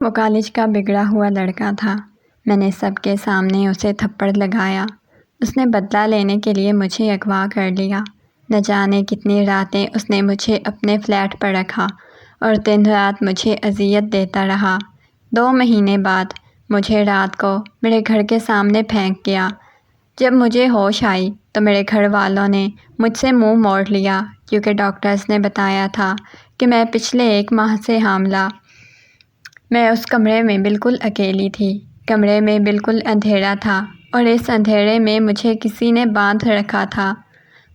وہ کالج کا بگڑا ہوا لڑکا تھا۔ میں نے سب کے سامنے اسے تھپڑ لگایا۔ اس نے بدلہ لینے کے لیے مجھے اغوا کر لیا۔ نہ جانے کتنی راتیں اس نے مجھے اپنے فلیٹ پر رکھا اور دن رات مجھے اذیت دیتا رہا۔ 2 مہینے بعد مجھے رات کو میرے گھر کے سامنے پھینک گیا۔ جب مجھے ہوش آئی تو میرے گھر والوں نے مجھ سے منہ موڑ لیا کیونکہ ڈاکٹرز نے بتایا تھا کہ میں پچھلے 1 ماہ سے حاملہ۔ میں اس کمرے میں بالکل اکیلی تھی۔ کمرے میں بالکل اندھیرا تھا اور اس اندھیرے میں مجھے کسی نے باندھ رکھا تھا۔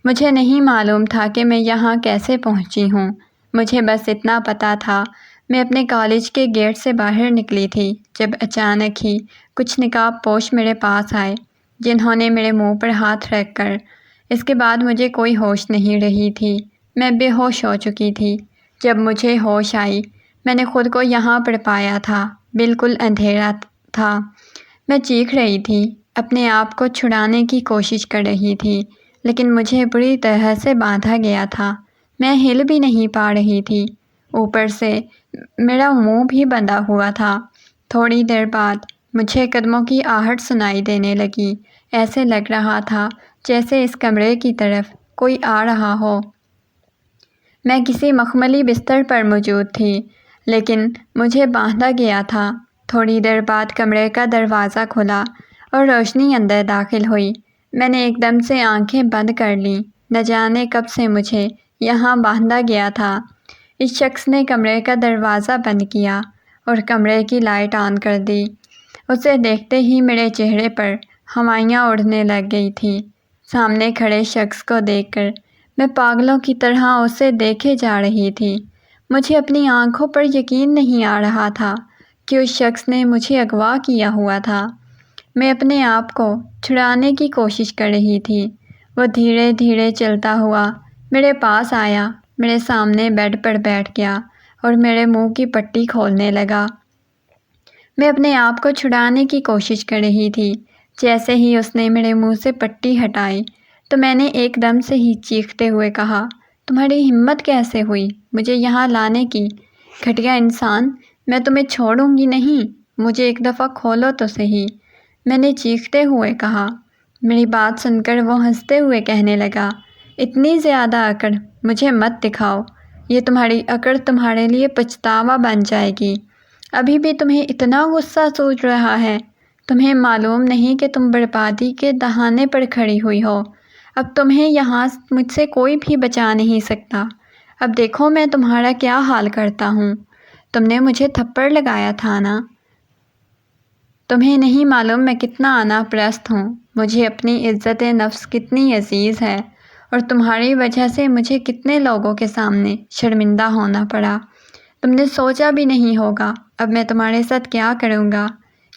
مجھے نہیں معلوم تھا کہ میں یہاں کیسے پہنچی ہوں۔ مجھے بس اتنا پتہ تھا میں اپنے کالج کے گیٹ سے باہر نکلی تھی جب اچانک ہی کچھ نقاب پوش میرے پاس آئے جنہوں نے میرے منہ پر ہاتھ رکھ کر۔ اس کے بعد مجھے کوئی ہوش نہیں رہی تھی۔ میں بے ہوش ہو چکی تھی۔ جب مجھے ہوش آئی میں نے خود کو یہاں پر پایا تھا۔ بالکل اندھیرا تھا۔ میں چیخ رہی تھی، اپنے آپ کو چھڑانے کی کوشش کر رہی تھی لیکن مجھے بری طرح سے باندھا گیا تھا۔ میں ہل بھی نہیں پا رہی تھی۔ اوپر سے میرا منہ بھی بندھا ہوا تھا۔ تھوڑی دیر بعد مجھے قدموں کی آہٹ سنائی دینے لگی۔ ایسے لگ رہا تھا جیسے اس کمرے کی طرف کوئی آ رہا ہو۔ میں کسی مخملی بستر پر موجود تھی لیکن مجھے باندھا گیا تھا۔ تھوڑی دیر بعد کمرے کا دروازہ کھلا اور روشنی اندر داخل ہوئی۔ میں نے ایک دم سے آنکھیں بند کر لیں۔ نہ جانے کب سے مجھے یہاں باندھا گیا تھا۔ اس شخص نے کمرے کا دروازہ بند کیا اور کمرے کی لائٹ آن کر دی۔ اسے دیکھتے ہی میرے چہرے پر ہوائیاں اڑنے لگ گئی تھیں۔ سامنے کھڑے شخص کو دیکھ کر میں پاگلوں کی طرح اسے دیکھے جا رہی تھی۔ مجھے اپنی آنکھوں پر یقین نہیں آ رہا تھا کہ اس شخص نے مجھے اغوا کیا ہوا تھا۔ میں اپنے آپ کو چھڑانے کی کوشش کر رہی تھی۔ وہ دھیرے دھیرے چلتا ہوا میرے پاس آیا، میرے سامنے بیڈ پر بیٹھ گیا اور میرے منہ کی پٹی کھولنے لگا۔ میں اپنے آپ کو چھڑانے کی کوشش کر رہی تھی۔ جیسے ہی اس نے میرے منہ سے پٹی ہٹائی تو میں نے ایک دم سے ہی چیختے ہوئے کہا، تمہاری ہمت کیسے ہوئی مجھے یہاں لانے کی؟ گھٹیا انسان، میں تمہیں چھوڑوں گی نہیں، مجھے ایک دفعہ کھولو تو صحیح، میں نے چیختے ہوئے کہا۔ میری بات سن کر وہ ہنستے ہوئے کہنے لگا، اتنی زیادہ اکڑ مجھے مت دکھاؤ، یہ تمہاری اکڑ تمہارے لیے پچھتاوا بن جائے گی۔ ابھی بھی تمہیں اتنا غصہ سوچ رہا ہے؟ تمہیں معلوم نہیں کہ تم بربادی کے دہانے پر کھڑی ہوئی ہو؟ اب تمہیں یہاں مجھ سے کوئی بھی بچا نہیں سکتا۔ اب دیکھو میں تمہارا کیا حال کرتا ہوں۔ تم نے مجھے تھپڑ لگایا تھا نا؟ تمہیں نہیں معلوم میں کتنا انا پرست ہوں، مجھے اپنی عزت نفس کتنی عزیز ہے اور تمہاری وجہ سے مجھے کتنے لوگوں کے سامنے شرمندہ ہونا پڑا۔ تم نے سوچا بھی نہیں ہوگا اب میں تمہارے ساتھ کیا کروں گا۔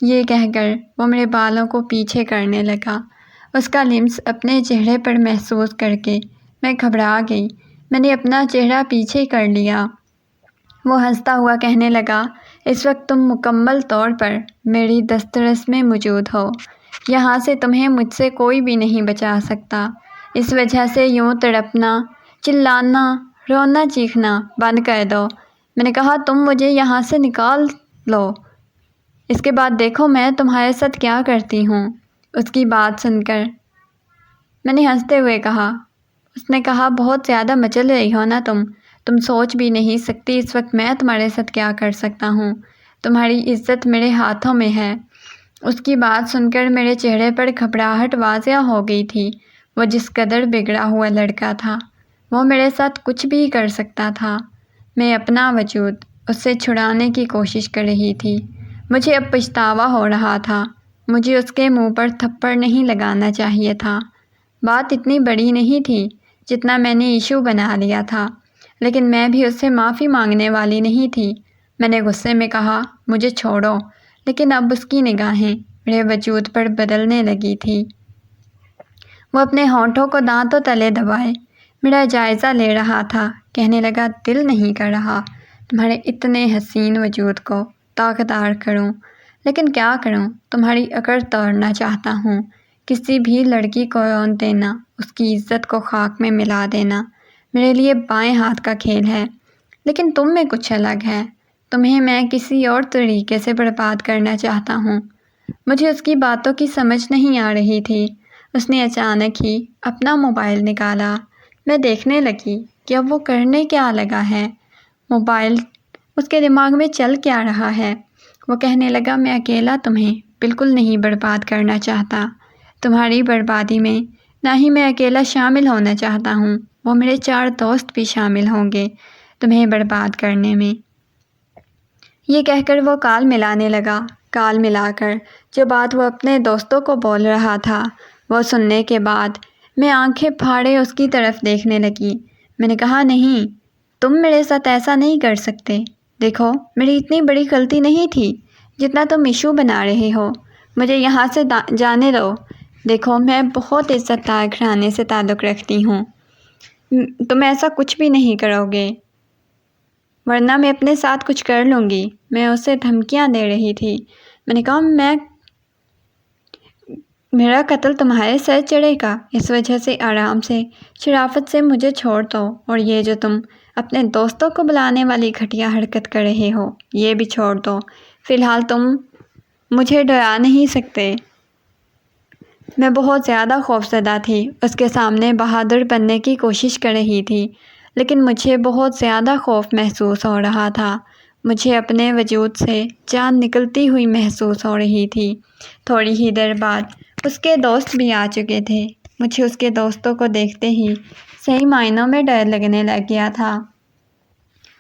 یہ کہہ کر وہ میرے بالوں کو پیچھے کرنے لگا۔ اس کا لمس اپنے چہرے پر محسوس کر کے میں گھبرا گئی۔ میں نے اپنا چہرہ پیچھے کر لیا۔ وہ ہنستا ہوا کہنے لگا، اس وقت تم مکمل طور پر میری دسترس میں موجود ہو۔ یہاں سے تمہیں مجھ سے کوئی بھی نہیں بچا سکتا۔ اس وجہ سے یوں تڑپنا، چلانا، رونا چیخنا بند کر دو۔ میں نے کہا تم مجھے یہاں سے نکال لو، اس کے بعد دیکھو میں تمہارے ساتھ کیا کرتی ہوں۔ اس کی بات سن کر میں نے ہنستے ہوئے کہا، اس نے کہا بہت زیادہ مچل رہی ہو نا تم سوچ بھی نہیں سکتی اس وقت میں تمہارے ساتھ کیا کر سکتا ہوں۔ تمہاری عزت میرے ہاتھوں میں ہے۔ اس کی بات سن کر میرے چہرے پر گھبراہٹ واضح ہو گئی تھی۔ وہ جس قدر بگڑا ہوا لڑکا تھا وہ میرے ساتھ کچھ بھی کر سکتا تھا۔ میں اپنا وجود اس سے چھڑانے کی کوشش کر رہی تھی۔ مجھے اب پچھتاوا ہو رہا تھا۔ مجھے اس کے منہ پر تھپڑ نہیں لگانا چاہیے تھا۔ بات اتنی بڑی نہیں تھی جتنا میں نے ایشو بنا لیا تھا، لیکن میں بھی اس سے معافی مانگنے والی نہیں تھی۔ میں نے غصے میں کہا، مجھے چھوڑو، لیکن اب اس کی نگاہیں میرے وجود پر بدلنے لگی تھی۔ وہ اپنے ہونٹوں کو دانتوں تلے دبائے میرا جائزہ لے رہا تھا۔ کہنے لگا، دل نہیں کر رہا تمہارے اتنے حسین وجود کو طاقتور کروں، لیکن کیا کروں، تمہاری اکڑ توڑنا چاہتا ہوں۔ کسی بھی لڑکی کو رون دینا، اس کی عزت کو خاک میں ملا دینا میرے لیے بائیں ہاتھ کا کھیل ہے، لیکن تم میں کچھ الگ ہے۔ تمہیں میں کسی اور طریقے سے برباد کرنا چاہتا ہوں۔ مجھے اس کی باتوں کی سمجھ نہیں آ رہی تھی۔ اس نے اچانک ہی اپنا موبائل نکالا۔ میں دیکھنے لگی کہ اب وہ کرنے کیا لگا ہے، موبائل اس کے دماغ میں چل کیا رہا ہے۔ وہ کہنے لگا، میں اکیلا تمہیں بالکل نہیں برباد کرنا چاہتا، تمہاری بربادی میں نہ ہی میں اکیلا شامل ہونا چاہتا ہوں، وہ میرے 4 دوست بھی شامل ہوں گے تمہیں برباد کرنے میں۔ یہ کہہ کر وہ کال ملانے لگا۔ کال ملا کر جو بات وہ اپنے دوستوں کو بول رہا تھا وہ سننے کے بعد میں آنکھیں پھاڑے اس کی طرف دیکھنے لگی۔ میں نے کہا، نہیں، تم میرے ساتھ ایسا نہیں کر سکتے۔ دیکھو، میری اتنی بڑی غلطی نہیں تھی جتنا تم ایشو بنا رہے ہو۔ مجھے یہاں سے جانے دو۔ دیکھو، میں بہت عزت دار گھرانے سے تعلق رکھتی ہوں، تم ایسا کچھ بھی نہیں کرو گے ورنہ میں اپنے ساتھ کچھ کر لوں گی۔ میں اسے دھمکیاں دے رہی تھی۔ میں نے کہا، میرا قتل تمہارے سر چڑھے گا، اس وجہ سے آرام سے، شرافت سے مجھے چھوڑ دو، اور یہ جو تم اپنے دوستوں کو بلانے والی گھٹیا حرکت کر رہے ہو یہ بھی چھوڑ دو۔ فی الحال تم مجھے ڈرا نہیں سکتے۔ میں بہت زیادہ خوفزدہ تھی، اس کے سامنے بہادر بننے کی کوشش کر رہی تھی، لیکن مجھے بہت زیادہ خوف محسوس ہو رہا تھا۔ مجھے اپنے وجود سے جان نکلتی ہوئی محسوس ہو رہی تھی۔ تھوڑی ہی دیر بعد اس کے دوست بھی آ چکے تھے۔ مجھے اس کے دوستوں کو دیکھتے ہی صحیح معنوں میں ڈر لگنے لگ گیا تھا۔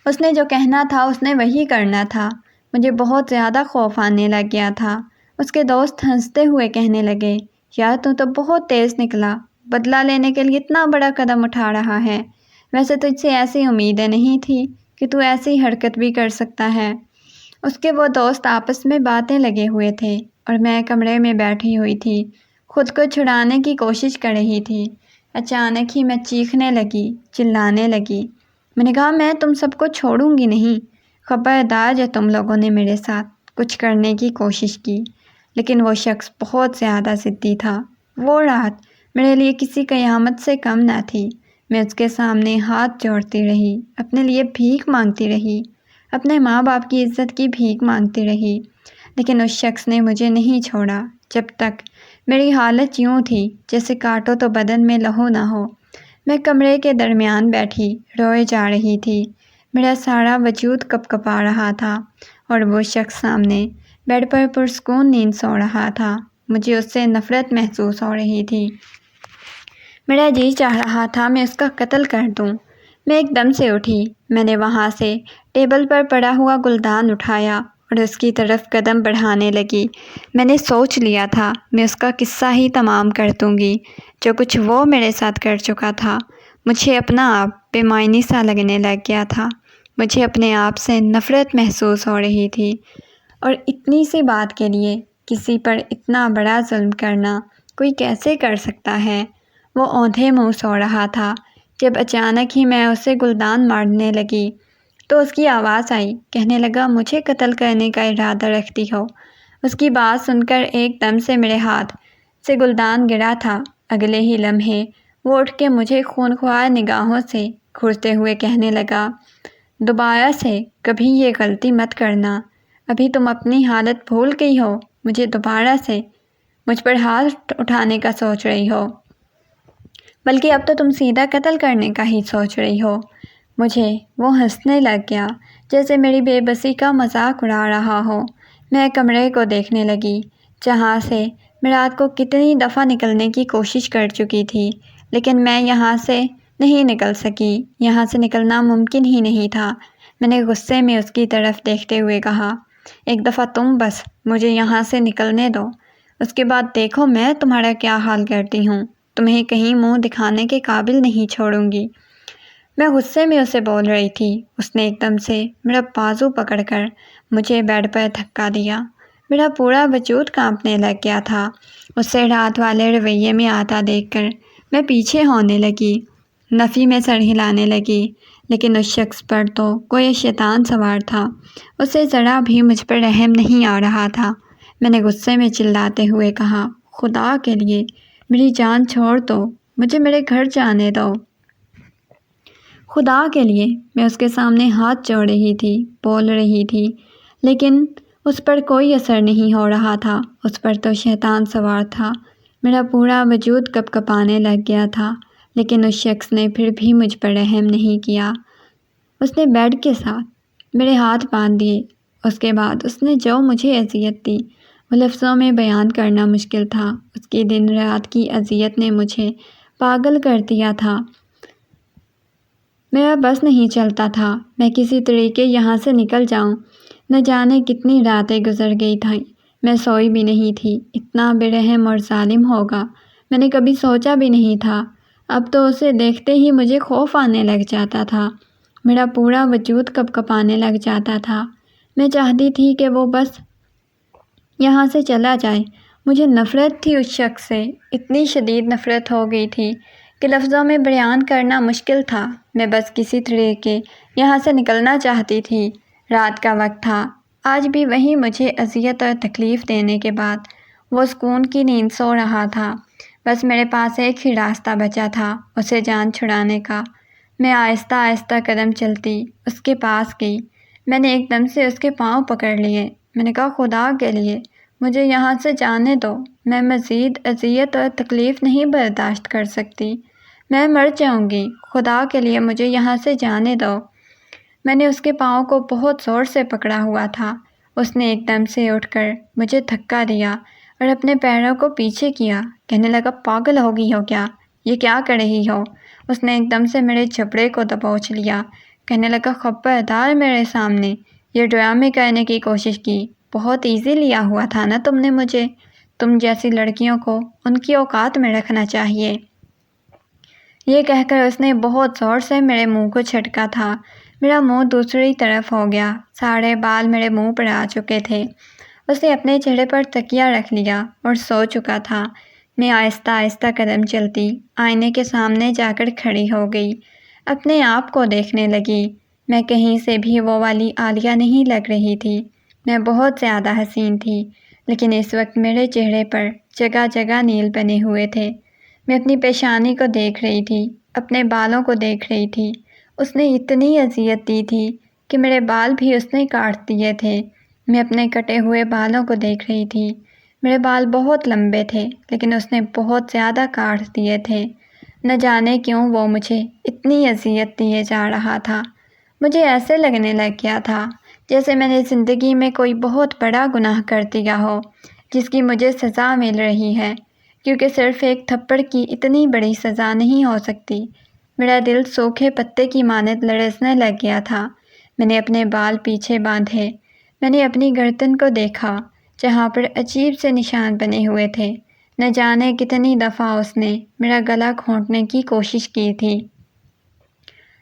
اس نے جو کہنا تھا اس نے وہی کرنا تھا۔ مجھے بہت زیادہ خوف آنے لگ گیا تھا۔ اس کے دوست ہنستے ہوئے کہنے لگے، یار تو بہت تیز نکلا، بدلہ لینے کے لیے اتنا بڑا قدم اٹھا رہا ہے۔ ویسے تجھ سے ایسی امیدیں نہیں تھی کہ تو ایسی حرکت بھی کر سکتا ہے۔ اس کے وہ دوست آپس میں باتیں لگے ہوئے تھے اور میں کمرے میں بیٹھی ہوئی تھی، خود کو چھڑانے کی کوشش کر رہی تھی۔ اچانک ہی میں چیخنے لگی، چلانے لگی۔ میں نے کہا، میں تم سب کو چھوڑوں گی نہیں، خبردار جو تم لوگوں نے میرے ساتھ کچھ کرنے کی کوشش کی۔ لیکن وہ شخص بہت زیادہ ضدی تھا۔ وہ رات میرے لیے کسی قیامت سے کم نہ تھی۔ میں اس کے سامنے ہاتھ جوڑتی رہی، اپنے لیے بھیک مانگتی رہی، اپنے ماں باپ کی عزت کی بھیک مانگتی رہی، لیکن اس شخص نے مجھے نہیں چھوڑا جب تک میری حالت یوں تھی جیسے کاٹو تو بدن میں لہو نہ ہو۔ میں کمرے کے درمیان بیٹھی روئے جا رہی تھی، میرا سارا وجود کپکپا رہا تھا، اور وہ شخص سامنے بیڈ پر پرسکون نیند سو رہا تھا۔ مجھے اس سے نفرت محسوس ہو رہی تھی۔ میرا جی چاہ رہا تھا میں اس کا قتل کر دوں۔ میں ایک دم سے اٹھی۔ میں نے وہاں سے ٹیبل پر پڑا ہوا گلدان اٹھایا اور اس کی طرف قدم بڑھانے لگی۔ میں نے سوچ لیا تھا میں اس کا قصہ ہی تمام کر دوں گی، جو کچھ وہ میرے ساتھ کر چکا تھا۔ مجھے اپنا آپ بے معنی سا لگنے لگ گیا تھا۔ مجھے اپنے آپ سے نفرت محسوس ہو رہی تھی، اور اتنی سی بات کے لیے کسی پر اتنا بڑا ظلم کرنا کوئی کیسے کر سکتا ہے؟ وہ اوندھے منہ سو رہا تھا۔ جب اچانک ہی میں اسے گلدان مارنے لگی تو اس کی آواز آئی، کہنے لگا، مجھے قتل کرنے کا ارادہ رکھتی ہو؟ اس کی بات سن کر ایک دم سے میرے ہاتھ سے گلدان گرا تھا۔ اگلے ہی لمحے وہ اٹھ کے مجھے خونخوار نگاہوں سے گھورتے ہوئے کہنے لگا، دوبارہ سے کبھی یہ غلطی مت کرنا۔ ابھی تم اپنی حالت بھول گئی ہو، مجھے دوبارہ سے مجھ پر ہاتھ اٹھانے کا سوچ رہی ہو، بلکہ اب تو تم سیدھا قتل کرنے کا ہی سوچ رہی ہو۔ مجھے وہ ہنسنے لگ گیا جیسے میری بے بسی کا مذاق اڑا رہا ہو۔ میں کمرے کو دیکھنے لگی جہاں سے میں رات کو کتنی دفعہ نکلنے کی کوشش کر چکی تھی، لیکن میں یہاں سے نہیں نکل سکی، یہاں سے نکلنا ممکن ہی نہیں تھا۔ میں نے غصے میں اس کی طرف دیکھتے ہوئے کہا، ایک دفعہ تم بس مجھے یہاں سے نکلنے دو، اس کے بعد دیکھو میں تمہارا کیا حال کرتی ہوں، تمہیں کہیں منہ دکھانے کے قابل نہیں چھوڑوں گی۔ میں غصے میں اسے بول رہی تھی۔ اس نے ایک دم سے میرا بازو پکڑ کر مجھے بیڈ پر دھکا دیا۔ میرا پورا وجود کانپنے لگ گیا تھا۔ اسے رات والے رویے میں آتا دیکھ کر میں پیچھے ہونے لگی، نفی میں سر ہلانے لگی، لیکن اس شخص پر تو کوئی شیطان سوار تھا، اسے ذرا بھی مجھ پر رحم نہیں آ رہا تھا۔ میں نے غصے میں چلاتے ہوئے کہا، خدا کے لیے میری جان چھوڑ دو، مجھے میرے گھر جانے دو۔ خدا کے لیے میں اس کے سامنے ہاتھ جوڑ رہی تھی، بول رہی تھی، لیکن اس پر کوئی اثر نہیں ہو رہا تھا۔ اس پر تو شیطان سوار تھا۔ میرا پورا وجود کپ کپانے لگ گیا تھا، لیکن اس شخص نے پھر بھی مجھ پر رحم نہیں کیا۔ اس نے بیڈ کے ساتھ میرے ہاتھ باندھ دیے۔ اس کے بعد اس نے جو مجھے اذیت دی وہ لفظوں میں بیان کرنا مشکل تھا۔ اس کی دن رات کی اذیت نے مجھے پاگل کر دیا تھا۔ میرا بس نہیں چلتا تھا میں کسی طریقے یہاں سے نکل جاؤں۔ نہ جانے کتنی راتیں گزر گئی تھیں، میں سوئی بھی نہیں تھی۔ اتنا بے رحم اور ظالم ہوگا میں نے کبھی سوچا بھی نہیں تھا۔ اب تو اسے دیکھتے ہی مجھے خوف آنے لگ جاتا تھا۔ میرا پورا وجود کپ کپانے لگ جاتا تھا۔ میں چاہتی تھی کہ وہ بس یہاں سے چلا جائے۔ مجھے نفرت تھی اس شخص سے، اتنی شدید نفرت ہو گئی تھی کہ لفظوں میں بیان کرنا مشکل تھا۔ میں بس کسی طریقے یہاں سے نکلنا چاہتی تھی۔ رات کا وقت تھا، آج بھی وہی مجھے اذیت اور تکلیف دینے کے بعد وہ سکون کی نیند سو رہا تھا۔ بس میرے پاس ایک ہی راستہ بچا تھا، اسے جان چھڑانے کا۔ میں آہستہ آہستہ قدم چلتی اس کے پاس گئی۔ میں نے ایک دم سے اس کے پاؤں پکڑ لیے۔ میں نے کہا، خدا کے لیے مجھے یہاں سے جانے دو، میں مزید اذیت اور تکلیف نہیں برداشت کر سکتی، میں مر جاؤں گی، خدا کے لیے مجھے یہاں سے جانے دو۔ میں نے اس کے پاؤں کو بہت زور سے پکڑا ہوا تھا۔ اس نے ایک دم سے اٹھ کر مجھے دھکا دیا اور اپنے پیروں کو پیچھے کیا، کہنے لگا، پاگل ہو گئی ہو کیا؟ یہ کیا کر رہی ہو؟ اس نے ایک دم سے میرے جبڑے کو دبوچ لیا، کہنے لگا، خبردار میرے سامنے یہ ڈرامے کرنے کی کوشش کی، بہت ایزی لیا ہوا تھا نا تم نے مجھے، تم جیسی لڑکیوں کو ان کی اوقات میں رکھنا چاہیے۔ یہ کہہ کر اس نے بہت زور سے میرے منہ کو جھٹکا تھا۔ میرا منہ دوسری طرف ہو گیا، سارے بال میرے منہ پر آ چکے تھے۔ اس نے اپنے چہرے پر تکیہ رکھ لیا اور سو چکا تھا۔ میں آہستہ آہستہ قدم چلتی آئینے کے سامنے جا کر کھڑی ہو گئی، اپنے آپ کو دیکھنے لگی۔ میں کہیں سے بھی وہ والی عالیہ نہیں لگ رہی تھی، میں بہت زیادہ حسین تھی، لیکن اس وقت میرے چہرے پر جگہ جگہ نیل بنے ہوئے تھے۔ میں اپنی پیشانی کو دیکھ رہی تھی، اپنے بالوں کو دیکھ رہی تھی۔ اس نے اتنی اذیت دی تھی کہ میرے بال بھی اس نے کاٹ دیے تھے۔ میں اپنے کٹے ہوئے بالوں کو دیکھ رہی تھی۔ میرے بال بہت لمبے تھے، لیکن اس نے بہت زیادہ کاٹ دیے تھے۔ نہ جانے کیوں وہ مجھے اتنی اذیت دیے جا رہا تھا۔ مجھے ایسے لگنے لگ گیا تھا جیسے میں نے زندگی میں کوئی بہت بڑا گناہ کر دیا ہو، جس کی مجھے سزا مل رہی ہے، کیونکہ صرف ایک تھپڑ کی اتنی بڑی سزا نہیں ہو سکتی۔ میرا دل سوکھے پتے کی مانند لرزنے لگ گیا تھا۔ میں نے اپنے بال پیچھے باندھے۔ میں نے اپنی گردن کو دیکھا، جہاں پر عجیب سے نشان بنے ہوئے تھے۔ نہ جانے کتنی دفعہ اس نے میرا گلا گھونٹنے کی کوشش کی تھی،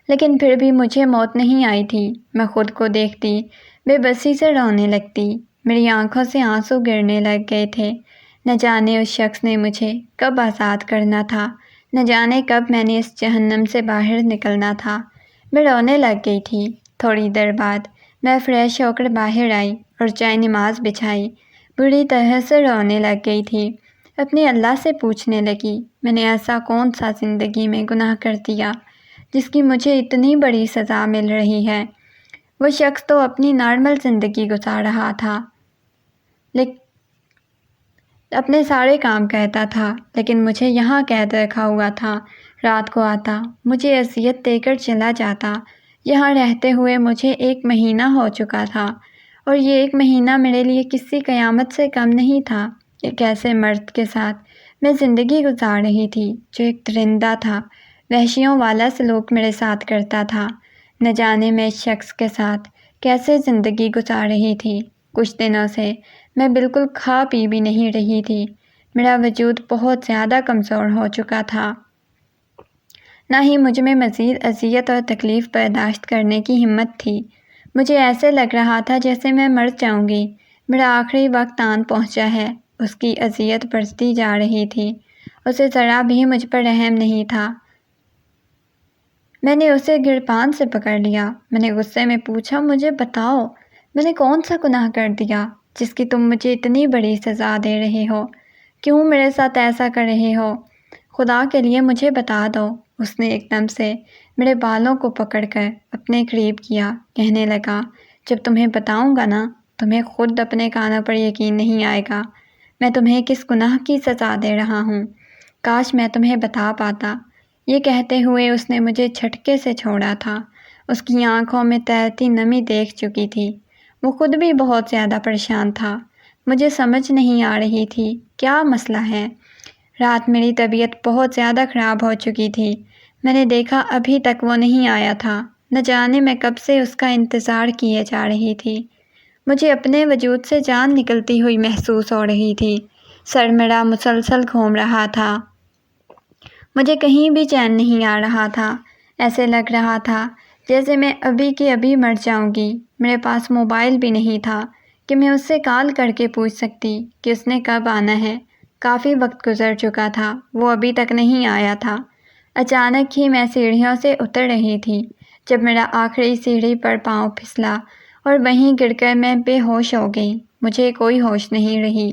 لیکن پھر بھی مجھے موت نہیں آئی تھی۔ میں خود کو دیکھتی بے بسی سے رونے لگتی، میری آنکھوں سے آنسو گرنے لگ گئے تھے۔ نہ جانے اس شخص نے مجھے کب آزاد کرنا تھا، نہ جانے کب میں نے اس جہنم سے باہر نکلنا تھا۔ میں رونے لگ گئی تھی۔ تھوڑی دیر بعد میں فریش ہو کر باہر آئی اور جائے نماز بچھائی، بری طرح سے رونے لگ گئی تھی۔ اپنے اللہ سے پوچھنے لگی، میں نے ایسا کون سا زندگی میں گناہ کر دیا جس کی مجھے اتنی بڑی سزا مل رہی ہے؟ وہ شخص تو اپنی نارمل زندگی گزار رہا تھا، اپنے سارے کام کرتا تھا، لیکن مجھے یہاں قید رکھا ہوا تھا۔ رات کو آتا، مجھے اذیت دے کر چلا جاتا۔ یہاں رہتے ہوئے مجھے 1 مہینہ ہو چکا تھا، اور یہ 1 مہینہ میرے لیے کسی قیامت سے کم نہیں تھا۔ ایک ایسے مرد کے ساتھ میں زندگی گزار رہی تھی جو ایک درندہ تھا، وحشیوں والا سلوک میرے ساتھ کرتا تھا۔ نہ جانے میں اس شخص کے ساتھ کیسے زندگی گزار رہی تھی۔ کچھ دنوں سے میں بالکل کھا پی بھی نہیں رہی تھی۔ میرا وجود بہت زیادہ کمزور ہو چکا تھا، نہ ہی مجھ میں مزید اذیت اور تکلیف برداشت کرنے کی ہمت تھی۔ مجھے ایسے لگ رہا تھا جیسے میں مر جاؤں گی، میرا آخری وقت آن پہنچا ہے۔ اس کی اذیت بڑھتی جا رہی تھی، اسے ذرا بھی مجھ پر رحم نہیں تھا۔ میں نے اسے گربان سے پکڑ لیا۔ میں نے غصے میں پوچھا، مجھے بتاؤ، میں نے کون سا گناہ کر دیا جس کی تم مجھے اتنی بڑی سزا دے رہے ہو؟ کیوں میرے ساتھ ایسا کر رہے ہو؟ خدا کے لیے مجھے بتا دو۔ اس نے ایک دم سے میرے بالوں کو پکڑ کر اپنے قریب کیا، کہنے لگا، جب تمہیں بتاؤں گا نا، تمہیں خود اپنے کانوں پر یقین نہیں آئے گا۔ میں تمہیں کس گناہ کی سزا دے رہا ہوں، کاش میں تمہیں بتا پاتا۔ یہ کہتے ہوئے اس نے مجھے جھٹکے سے چھوڑا تھا۔ اس کی آنکھوں میں تیرتی نمی دیکھ چکی تھی۔ وہ خود بھی بہت زیادہ پریشان تھا۔ مجھے سمجھ نہیں آ رہی تھی کیا مسئلہ ہے۔ رات میری طبیعت بہت زیادہ خراب ہو چکی تھی۔ میں نے دیکھا ابھی تک وہ نہیں آیا تھا۔ نہ جانے میں کب سے اس کا انتظار کیے جا رہی تھی۔ مجھے اپنے وجود سے جان نکلتی ہوئی محسوس ہو رہی تھی۔ سر میرا مسلسل گھوم رہا تھا۔ مجھے کہیں بھی چین نہیں آ رہا تھا۔ ایسے لگ رہا تھا جیسے میں ابھی کے ابھی مر جاؤں گی۔ میرے پاس موبائل بھی نہیں تھا کہ میں اس سے کال کر کے پوچھ سکتی کہ اس نے کب آنا ہے۔ کافی وقت گزر چکا تھا، وہ ابھی تک نہیں آیا تھا۔ اچانک ہی میں سیڑھیوں سے اتر رہی تھی جب میرا آخری سیڑھی پر پاؤں پھسلا اور وہیں گر کر میں بے ہوش ہو گئی۔ مجھے کوئی ہوش نہیں رہی۔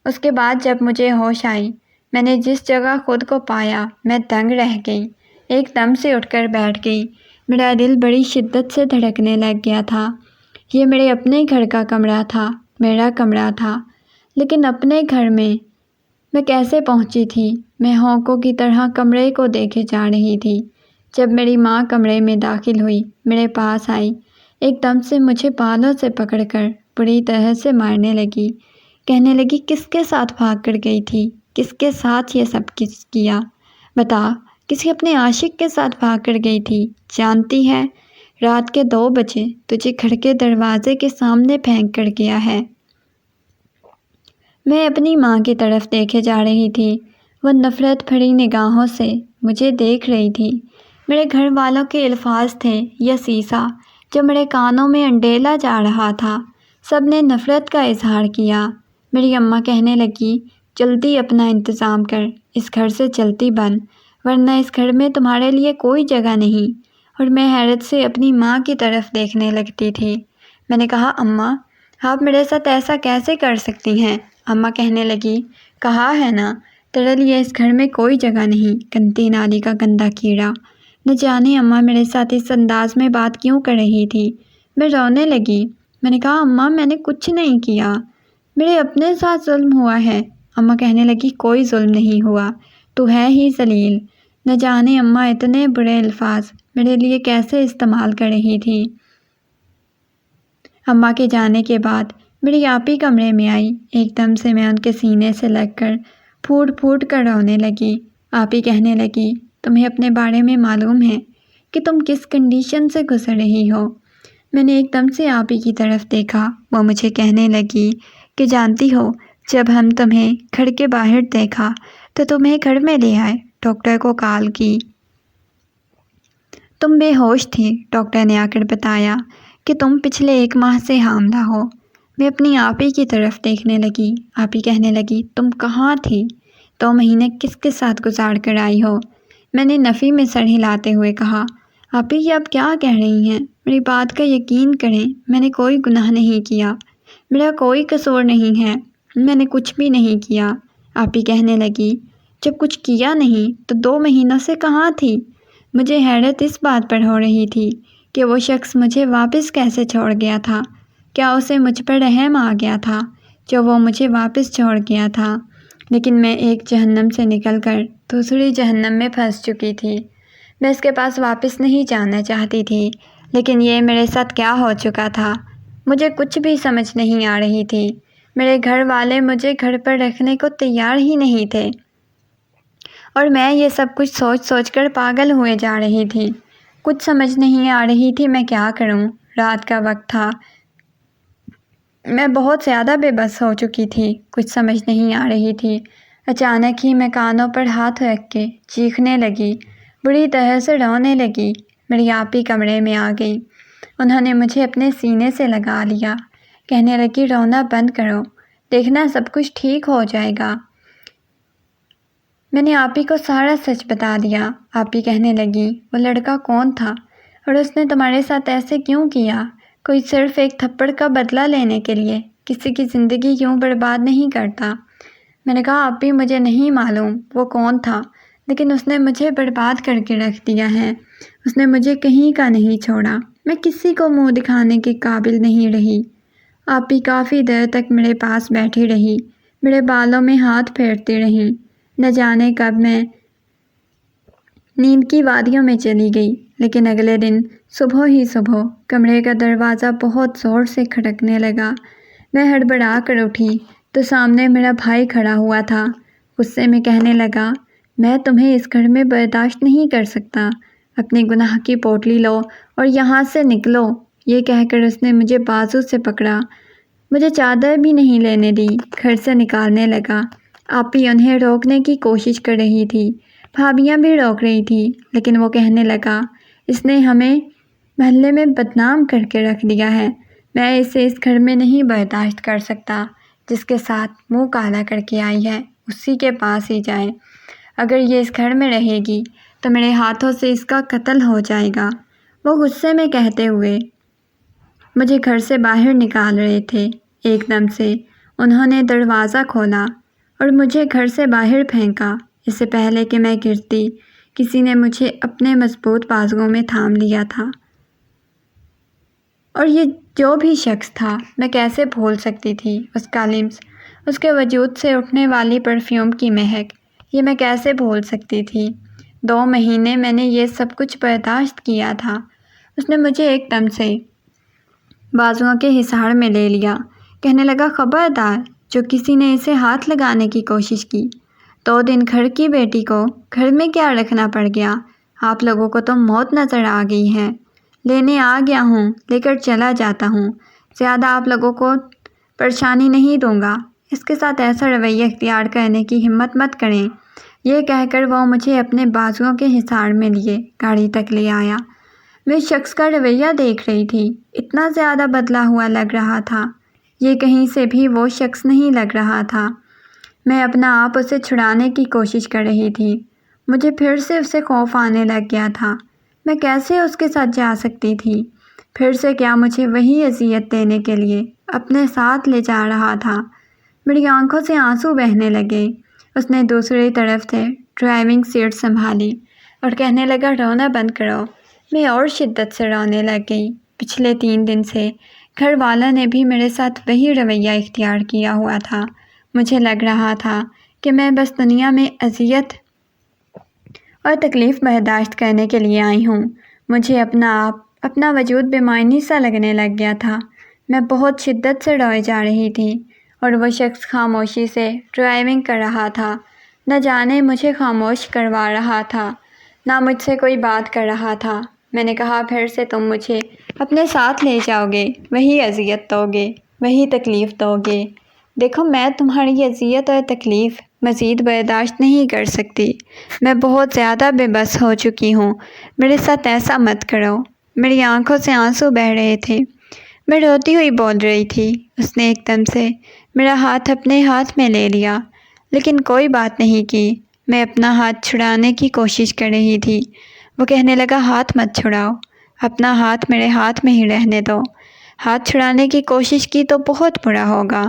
اس کے بعد جب مجھے ہوش آئی، میں نے جس جگہ خود کو پایا میں دنگ رہ گئی۔ ایک دم سے اٹھ کر بیٹھ گئی۔ میرا دل بڑی شدت سے دھڑکنے لگ گیا تھا۔ یہ میرے اپنے گھر کا کمرہ تھا، میرا کمرہ تھا، لیکن اپنے گھر میں کیسے پہنچی تھی؟ میں ہونکوں کی طرح کمرے کو دیکھے جا رہی تھی۔ جب میری ماں کمرے میں داخل ہوئی، میرے پاس آئی، ایک دم سے مجھے بالوں سے پکڑ کر بری طرح سے مارنے لگی۔ کہنے لگی، کس کے ساتھ بھاگ کر گئی تھی؟ کس کے ساتھ یہ سب کچھ کیا؟ بتا، کسی اپنے عاشق کے ساتھ بھاگ کر گئی تھی؟ جانتی ہے رات کے 2 بجے تجھے گھر کے دروازے کے سامنے پھینک کر گیا ہے۔ میں اپنی ماں کی طرف دیکھے جا رہی تھی۔ وہ نفرت بھری نگاہوں سے مجھے دیکھ رہی تھی۔ میرے گھر والوں کے الفاظ تھے یہ سیسا جو میرے کانوں میں انڈیلا جا رہا تھا۔ سب نے نفرت کا اظہار کیا۔ میری اماں کہنے لگی، جلدی اپنا انتظام کر، اس گھر سے جلدی بن، ورنہ اس گھر میں تمہارے لیے کوئی جگہ نہیں۔ اور میں حیرت سے اپنی ماں کی طرف دیکھنے لگتی تھی۔ میں نے کہا، اماں، آپ میرے ساتھ ایسا کیسے کر سکتی ہیں؟ اماں کہنے لگی، کہا ہے نا تیرے لیے اس گھر میں کوئی جگہ نہیں، گندی نالی کا گندا کیڑا۔ نہ جانے اماں میرے ساتھ اس انداز میں بات کیوں کر رہی تھی۔ میں رونے لگی۔ میں نے کہا، اماں میں نے کچھ نہیں کیا، میرے اپنے ساتھ ظلم ہوا ہے۔ اماں کہنے لگی، کوئی ظلم نہیں ہوا، تو ہے ہی ذلیل۔ نہ جانے اماں اتنے برے الفاظ میرے لیے کیسے استعمال کر رہی تھی۔ اماں کے جانے کے بعد میری آپی کمرے میں آئی۔ ایک دم سے میں ان کے سینے سے لگ کر پھوٹ پھوٹ کر رونے لگی۔ آپی کہنے لگی، تمہیں اپنے بارے میں معلوم ہے کہ تم کس کنڈیشن سے گزر رہی ہو؟ میں نے ایک دم سے آپی کی طرف دیکھا۔ وہ مجھے کہنے لگی کہ جانتی ہو، جب ہم تمہیں گھر کے باہر دیکھا تو تمہیں گھر میں لے آئے، ڈاکٹر کو کال کی، تم بے ہوش تھی۔ ڈاکٹر نے آ کر بتایا کہ تم پچھلے 1 ماہ سے حاملہ ہو۔ میں اپنی آپی کی طرف دیکھنے لگی۔ آپی کہنے لگی، تم کہاں تھی؟ 2 مہینے کس کے ساتھ گزار کر آئی ہو؟ میں نے نفی میں سر ہلاتے ہوئے کہا، آپی یہ آپ کیا کہہ رہی ہیں؟ میری بات کا یقین کریں، میں نے کوئی گناہ نہیں کیا، میرا کوئی قصور نہیں ہے، میں نے کچھ بھی نہیں کیا۔ آپی کہنے لگی، جب کچھ کیا نہیں تو 2 مہینوں سے کہاں تھی؟ مجھے حیرت اس بات پر ہو رہی تھی کہ وہ شخص مجھے واپس کیسے چھوڑ گیا تھا۔ کیا اسے مجھ پر رحم آ گیا تھا جو وہ مجھے واپس چھوڑ گیا تھا؟ لیکن میں ایک جہنم سے نکل کر دوسری جہنم میں پھنس چکی تھی۔ میں اس کے پاس واپس نہیں جانا چاہتی تھی، لیکن یہ میرے ساتھ کیا ہو چکا تھا مجھے کچھ بھی سمجھ نہیں آ رہی تھی۔ میرے گھر والے مجھے گھر پر رکھنے کو تیار ہی نہیں تھے، اور میں یہ سب کچھ سوچ سوچ کر پاگل ہوئے جا رہی تھی۔ کچھ سمجھ نہیں آ رہی تھی میں کیا کروں۔ رات کا وقت تھا، میں بہت زیادہ بے بس ہو چکی تھی، کچھ سمجھ نہیں آ رہی تھی۔ اچانک ہی میں کانوں پر ہاتھ رکھ کے چیخنے لگی، بری طرح سے رونے لگی۔ میری آپی کمرے میں آ گئی۔ انہوں نے مجھے اپنے سینے سے لگا لیا، کہنے لگی، رونا بند کرو، دیکھنا سب کچھ ٹھیک ہو جائے گا۔ میں نے آپی کو سارا سچ بتا دیا۔ آپی کہنے لگی، وہ لڑکا کون تھا اور اس نے تمہارے ساتھ ایسے کیوں کیا؟ کوئی صرف ایک تھپڑ کا بدلہ لینے کے لیے کسی کی زندگی کیوں برباد نہیں کرتا؟ میں نے کہا، آپی مجھے نہیں معلوم وہ کون تھا، لیکن اس نے مجھے برباد کر کے رکھ دیا ہے۔ اس نے مجھے کہیں کا نہیں چھوڑا۔ میں کسی کو منہ دکھانے کے قابل نہیں رہی۔ آپ بھی کافی دیر تک میرے پاس بیٹھی رہی، میرے بالوں میں ہاتھ پھیرتی رہی۔ نہ جانے کب میں نیند کی وادیوں میں چلی گئی، لیکن اگلے دن صبح ہی صبح کمرے کا دروازہ بہت زور سے کھٹکنے لگا۔ میں ہڑبڑا کر اٹھی تو سامنے میرا بھائی کھڑا ہوا تھا۔ غصے میں کہنے لگا، میں تمہیں اس گھر میں برداشت نہیں کر سکتا، اپنے گناہ کی پوٹلی لو اور یہاں سے نکلو۔ یہ کہہ کر اس نے مجھے بازو سے پکڑا، مجھے چادر بھی نہیں لینے دی، گھر سے نکالنے لگا۔ آپی انہیں روکنے کی کوشش کر رہی تھی، بھابیاں بھی روک رہی تھی، لیکن وہ کہنے لگا، اس نے ہمیں محلے میں بدنام کر کے رکھ دیا ہے، میں اسے اس گھر میں نہیں برداشت کر سکتا۔ جس کے ساتھ منہ کالا کر کے آئی ہے اسی کے پاس ہی جائے، اگر یہ اس گھر میں رہے گی تو میرے ہاتھوں سے اس کا قتل ہو جائے گا۔ وہ غصے میں کہتے ہوئے مجھے گھر سے باہر نکال رہے تھے۔ ایک دم سے انہوں نے دروازہ کھولا اور مجھے گھر سے باہر پھینکا۔ اس سے پہلے کہ میں گرتی، کسی نے مجھے اپنے مضبوط بازوؤں میں تھام لیا تھا، اور یہ جو بھی شخص تھا، میں کیسے بھول سکتی تھی اس کا لمس، اس کے وجود سے اٹھنے والی پرفیوم کی مہک، یہ میں کیسے بھول سکتی تھی۔ 2 مہینے میں نے یہ سب کچھ برداشت کیا تھا۔ اس نے مجھے ایک دم سے بازوؤں کے حصار میں لے لیا، کہنے لگا، خبردار جو کسی نے اسے ہاتھ لگانے کی کوشش کی۔ 2 دن گھر کی بیٹی کو گھر میں کیا رکھنا پڑ گیا؟ آپ لوگوں کو تو موت نظر آ گئی ہے۔ لینے آ گیا ہوں، لے کر چلا جاتا ہوں، زیادہ آپ لوگوں کو پریشانی نہیں دوں گا۔ اس کے ساتھ ایسا رویہ اختیار کرنے کی ہمت مت کریں۔ یہ کہہ کر وہ مجھے اپنے بازوؤں کے حصار میں لیے گاڑی تک لے آیا۔ میں اس شخص کا رویہ دیکھ رہی تھی، اتنا زیادہ بدلا ہوا لگ رہا تھا، یہ کہیں سے بھی وہ شخص نہیں لگ رہا تھا۔ میں اپنا آپ اسے چھڑانے کی کوشش کر رہی تھی، مجھے پھر سے اسے خوف آنے لگ گیا تھا۔ میں کیسے اس کے ساتھ جا سکتی تھی؟ پھر سے کیا مجھے وہی اذیت دینے کے لیے اپنے ساتھ لے جا رہا تھا؟ میری آنکھوں سے آنسو بہنے لگے۔ اس نے دوسری طرف سے ڈرائیونگ سیٹ سنبھالی اور کہنے لگا، رونا بند کرو۔ میں اور شدت سے رونے لگ گئی۔ پچھلے 3 دن سے گھر والوں نے بھی میرے ساتھ وہی رویہ اختیار کیا ہوا تھا۔ مجھے لگ رہا تھا کہ میں بس دنیا میں اذیت اور تکلیف برداشت کرنے کے لیے آئی ہوں۔ مجھے اپنا وجود بے معنی سا لگنے لگ گیا تھا۔ میں بہت شدت سے روئے جا رہی تھی اور وہ شخص خاموشی سے ڈرائیونگ کر رہا تھا، نہ جانے مجھے خاموش کروا رہا تھا، نہ مجھ سے کوئی بات کر رہا تھا۔ میں نے کہا، پھر سے تم مجھے اپنے ساتھ لے جاؤ گے، وہی اذیت دو گے، وہی تکلیف دو گے۔ دیکھو، میں تمہاری اذیت اور تکلیف مزید برداشت نہیں کر سکتی، میں بہت زیادہ بے بس ہو چکی ہوں، میرے ساتھ ایسا مت کرو۔ میری آنکھوں سے آنسو بہہ رہے تھے، میں روتی ہوئی بول رہی تھی۔ اس نے ایک دم سے میرا ہاتھ اپنے ہاتھ میں لے لیا، لیکن کوئی بات نہیں کی۔ میں اپنا ہاتھ چھڑانے کی کوشش کر رہی تھی۔ وہ کہنے لگا، ہاتھ مت چھڑاؤ، اپنا ہاتھ میرے ہاتھ میں ہی رہنے دو۔ ہاتھ چھڑانے کی کوشش کی تو بہت برا ہوگا۔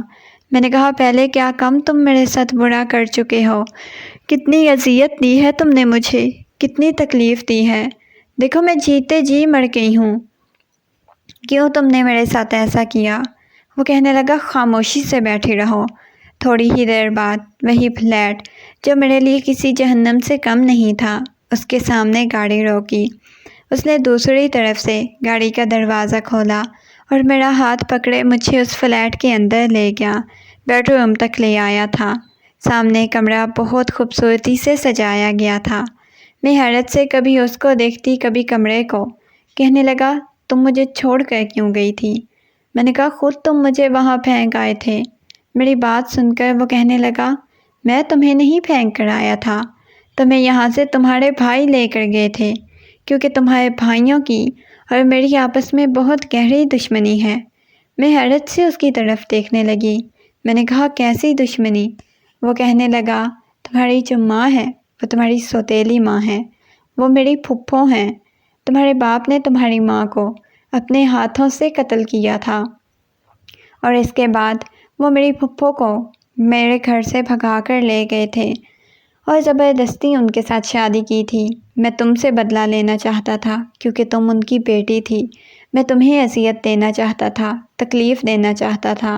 میں نے کہا، پہلے کیا کم تم میرے ساتھ برا کر چکے ہو؟ کتنی اذیت دی ہے تم نے مجھے، کتنی تکلیف دی ہے۔ دیکھو، میں جیتے جی مر گئی ہوں، کیوں تم نے میرے ساتھ ایسا کیا؟ وہ کہنے لگا، خاموشی سے بیٹھی رہو۔ تھوڑی ہی دیر بعد وہی فلیٹ، جو میرے لیے کسی جہنم سے کم نہیں تھا، اس کے سامنے گاڑی روکی۔ اس نے دوسری طرف سے گاڑی کا دروازہ کھولا اور میرا ہاتھ پکڑے مجھے اس فلیٹ کے اندر لے گیا، بیڈ روم تک لے آیا تھا۔ سامنے کمرہ بہت خوبصورتی سے سجایا گیا تھا۔ میں حیرت سے کبھی اس کو دیکھتی، کبھی کمرے کو۔ کہنے لگا، تم مجھے چھوڑ کر کیوں گئی تھی؟ میں نے کہا، خود تم مجھے وہاں پھینک آئے تھے۔ میری بات سن کر وہ کہنے لگا، میں تمہیں نہیں پھینک کر آیا تھا، تمہیں یہاں سے تمہارے بھائی لے کر گئے تھے، کیونکہ تمہارے بھائیوں کی اور میری آپس میں بہت گہری دشمنی ہے۔ میں حیرت سے اس کی طرف دیکھنے لگی۔ میں نے کہا، کیسی دشمنی؟ وہ کہنے لگا، تمہاری جو ماں ہے وہ تمہاری سوتیلی ماں ہے، وہ میری پھپھو ہیں۔ تمہارے باپ نے تمہاری ماں کو اپنے ہاتھوں سے قتل کیا تھا، اور اس کے بعد وہ میری پھپھو کو میرے گھر سے بھگا کر لے گئے تھے، اور زبردستی ان کے ساتھ شادی کی تھی۔ میں تم سے بدلہ لینا چاہتا تھا کیونکہ تم ان کی بیٹی تھی۔ میں تمہیں اذیت دینا چاہتا تھا، تکلیف دینا چاہتا تھا،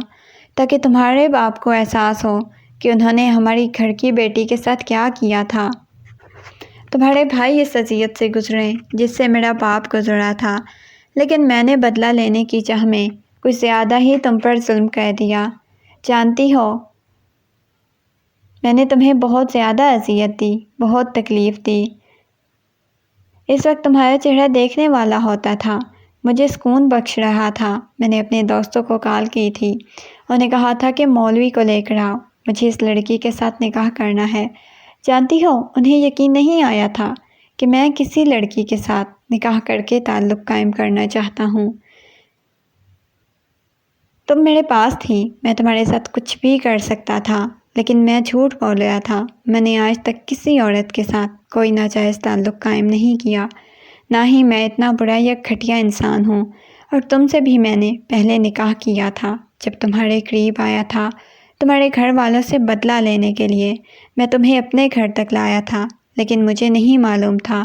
تاکہ تمہارے باپ کو احساس ہو کہ انہوں نے ہماری گھر کی بیٹی کے ساتھ کیا کیا تھا۔ تمہارے بھائی اس اذیت سے گزرے جس سے میرا باپ گزرا تھا، لیکن میں نے بدلہ لینے کی چاہ میں کچھ زیادہ ہی تم پر ظلم کر دیا۔ جانتی ہو، میں نے تمہیں بہت زیادہ اذیت دی، بہت تکلیف دی۔ اس وقت تمہارا چہرہ دیکھنے والا ہوتا تھا، مجھے سکون بخش رہا تھا۔ میں نے اپنے دوستوں کو کال کی تھی، انہوں نے کہا تھا کہ مولوی کو لے کر آؤ، مجھے اس لڑکی کے ساتھ نکاح کرنا ہے۔ جانتی ہو، انہیں یقین نہیں آیا تھا کہ میں کسی لڑکی کے ساتھ نکاح کر کے تعلق قائم کرنا چاہتا ہوں۔ تم میرے پاس تھی، میں تمہارے ساتھ کچھ بھی کر سکتا تھا، لیکن میں جھوٹ بول رہا تھا۔ میں نے آج تک کسی عورت کے ساتھ کوئی ناجائز تعلق قائم نہیں کیا، نہ ہی میں اتنا برا یا گھٹیا انسان ہوں۔ اور تم سے بھی میں نے پہلے نکاح کیا تھا جب تمہارے قریب آیا تھا، تمہارے گھر والوں سے بدلہ لینے کے لیے۔ میں تمہیں اپنے گھر تک لایا تھا، لیکن مجھے نہیں معلوم تھا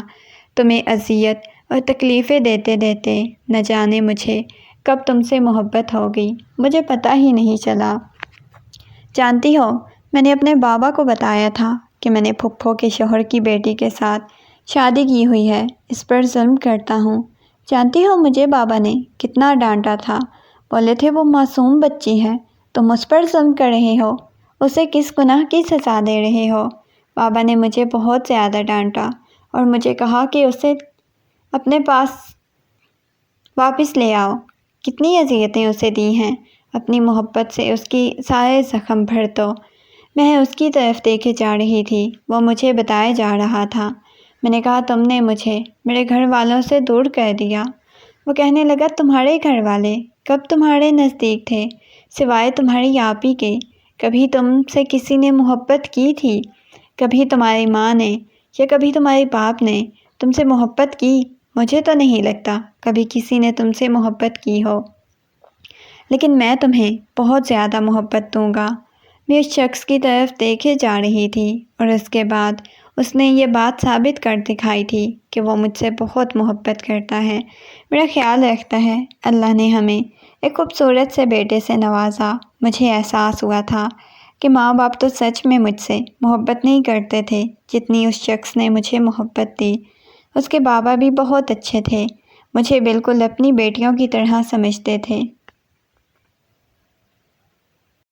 تمہیں اذیت اور تکلیفیں دیتے دیتے نہ جانے مجھے کب تم سے محبت ہوگی، مجھے پتہ ہی نہیں چلا۔ جانتی ہو، میں نے اپنے بابا کو بتایا تھا کہ میں نے پھپھو کے شوہر کی بیٹی کے ساتھ شادی کی ہوئی ہے، اس پر ظلم کرتا ہوں۔ جانتی ہو مجھے بابا نے کتنا ڈانٹا تھا، بولے تھے وہ معصوم بچی ہے، تم اس پر ظلم کر رہے ہو، اسے کس گناہ کی سزا دے رہے ہو۔ بابا نے مجھے بہت زیادہ ڈانٹا اور مجھے کہا کہ اسے اپنے پاس واپس لے آؤ۔ کتنی اذیتیں اسے دی ہیں، اپنی محبت سے اس کی سارے زخم بھر دو۔ میں اس کی طرف دیکھے جا رہی تھی، وہ مجھے بتائے جا رہا تھا۔ میں نے کہا تم نے مجھے میرے گھر والوں سے دور کر دیا۔ وہ کہنے لگا تمہارے گھر والے کب تمہارے نزدیک تھے سوائے تمہاری آپ ہی کے؟ کبھی تم سے کسی نے محبت کی تھی؟ کبھی تمہاری ماں نے یا کبھی تمہارے باپ نے تم سے محبت کی؟ مجھے تو نہیں لگتا کبھی کسی نے تم سے محبت کی ہو، لیکن میں تمہیں بہت زیادہ محبت دوں گا۔ میں اس شخص کی طرف دیکھے جا رہی تھی اور اس کے بعد اس نے یہ بات ثابت کر دکھائی تھی کہ وہ مجھ سے بہت محبت کرتا ہے، میرا خیال رکھتا ہے۔ اللہ نے ہمیں ایک خوبصورت سے بیٹے سے نوازا۔ مجھے احساس ہوا تھا کہ ماں باپ تو سچ میں مجھ سے محبت نہیں کرتے تھے جتنی اس شخص نے مجھے محبت دی۔ اس کے بابا بھی بہت اچھے تھے، مجھے بالکل اپنی بیٹیوں کی طرح سمجھتے تھے۔